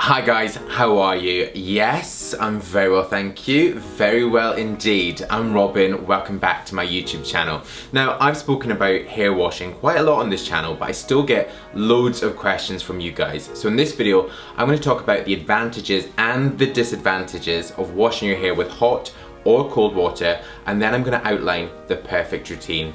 Hi guys, how are you? Yes, I'm very well, thank you. Very well indeed. I'm Robin, welcome back to my YouTube channel. Now, I've spoken about hair washing quite a lot on this channel, but I still get loads of questions from you guys. So in this video, I'm going to talk about the advantages and the disadvantages of washing your hair with hot or cold water, and then I'm going to outline the perfect routine.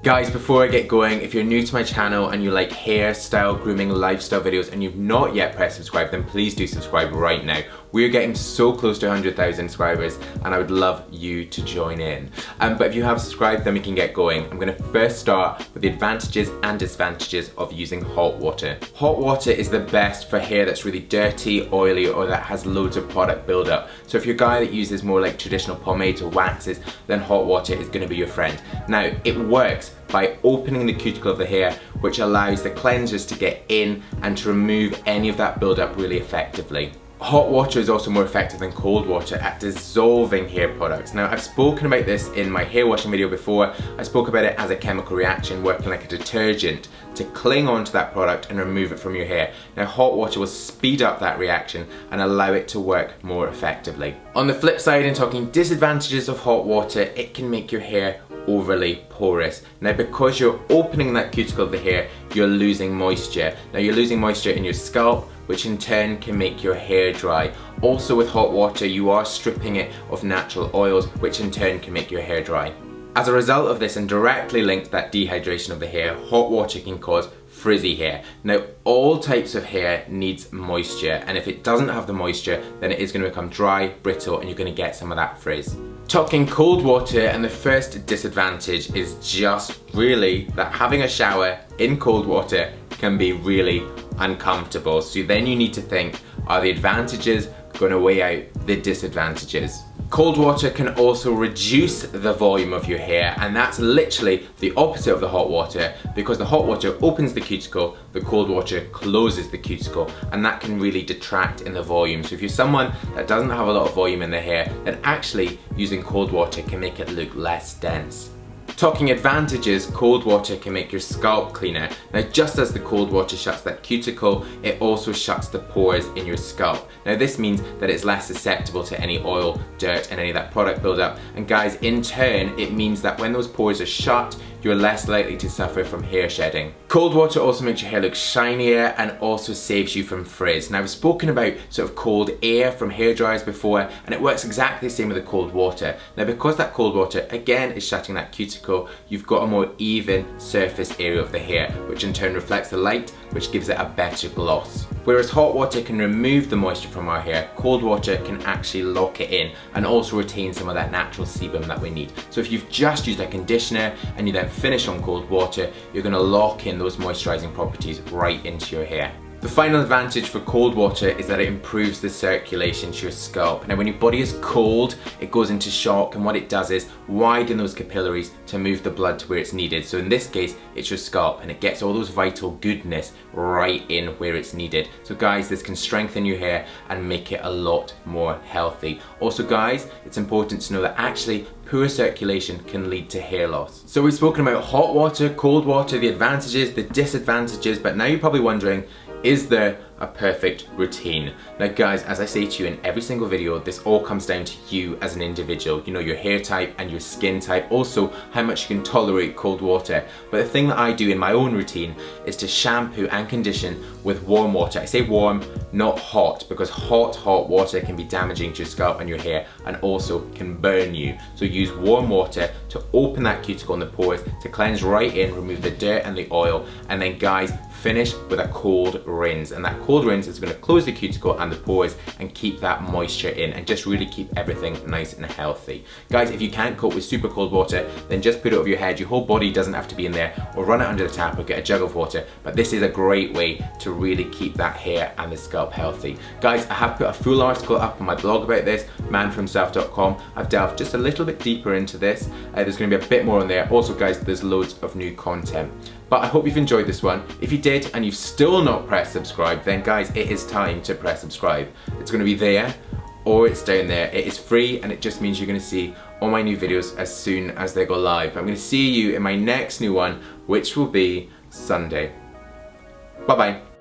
Guys, before I get going, if you're new to my channel and you like hairstyle, grooming, lifestyle videos and you've not yet pressed subscribe, then please do subscribe right now. We're getting so close to 100,000 subscribers and I would love you to join in. But if you have subscribed, then we can get going. I'm going to first start with the advantages and disadvantages of using hot water. Hot water is the best for hair that's really dirty, oily, or that has loads of product buildup. So if you're a guy that uses more like traditional pomades or waxes, then hot water is going to be your friend. Now, it works by opening the cuticle of the hair, which allows the cleansers to get in and to remove any of that buildup really effectively. Hot water is also more effective than cold water at dissolving hair products. Now, I've spoken about this in my hair washing video before. I spoke about it as a chemical reaction working like a detergent to cling onto that product and remove it from your hair. Now, hot water will speed up that reaction and allow it to work more effectively. On the flip side, in talking disadvantages of hot water, it can make your hair overly porous. Now, because you're opening that cuticle of the hair, you're losing moisture. Now, you're losing moisture in your scalp, which in turn can make your hair dry. Also with hot water, you are stripping it of natural oils, which in turn can make your hair dry. As a result of this, and directly linked to that dehydration of the hair, hot water can cause frizzy hair. Now, all types of hair needs moisture, and if it doesn't have the moisture, then it is going to become dry, brittle, and you're going to get some of that frizz. Talking cold water, and the first disadvantage is just really that having a shower in cold water can be really uncomfortable. So then you need to think, are the advantages going to weigh out the disadvantages? Cold water can also reduce the volume of your hair, and that's literally the opposite of the hot water, because the hot water opens the cuticle, the cold water closes the cuticle, and that can really detract in the volume. So if you're someone that doesn't have a lot of volume in their hair, then actually using cold water can make it look less dense. Talking advantages, cold water can make your scalp cleaner. Now, just as the cold water shuts that cuticle, it also shuts the pores in your scalp. Now, this means that it's less susceptible to any oil, dirt, and any of that product buildup. And guys, in turn, it means that when those pores are shut, you're less likely to suffer from hair shedding. Cold water also makes your hair look shinier and also saves you from frizz. Now, I've spoken about sort of cold air from hair dryers before, and it works exactly the same with the cold water. Now, because that cold water, again, is shutting that cuticle, you've got a more even surface area of the hair, which in turn reflects the light, which gives it a better gloss. Whereas hot water can remove the moisture from our hair, cold water can actually lock it in and also retain some of that natural sebum that we need. So if you've just used a conditioner and you then finish on cold water, you're going to lock in those moisturizing properties right into your hair. The final advantage for cold water is that it improves the circulation to your scalp. Now, when your body is cold, it goes into shock, and what it does is widen those capillaries to move the blood to where it's needed. So in this case, it's your scalp, and it gets all those vital goodness right in where it's needed. So guys, this can strengthen your hair and make it a lot more healthy. Also guys, it's important to know that actually poor circulation can lead to hair loss. So we've spoken about hot water, cold water, the advantages, the disadvantages, but now you're probably wondering, is there a perfect routine? Now guys, as I say to you in every single video, this all comes down to you as an individual. You know, your hair type and your skin type, also how much you can tolerate cold water. But the thing that I do in my own routine is to shampoo and condition with warm water. I say warm, not hot, because hot water can be damaging to your scalp and your hair and also can burn you. So use warm water to open that cuticle and the pores, to cleanse right in, remove the dirt and the oil, and then guys, finish with a cold rinse, and that cold rinse is going to close the cuticle and the pores and keep that moisture in and just really keep everything nice and healthy. Guys, if you can't cope with super cold water, then just put it over your head. Your whole body doesn't have to be in there, or run it under the tap or get a jug of water, but this is a great way to really keep that hair and the scalp healthy. Guys, I have put a full article up on my blog about this, manforhimself.com. I've delved just a little bit deeper into this. There's going to be a bit more on there. Also guys, there's loads of new content. But I hope you've enjoyed this one. If you did and you've still not pressed subscribe, then guys, it is time to press subscribe. It's going to be there or it's down there. It is free, and it just means you're going to see all my new videos as soon as they go live. I'm going to see you in my next new one, which will be Sunday. Bye bye.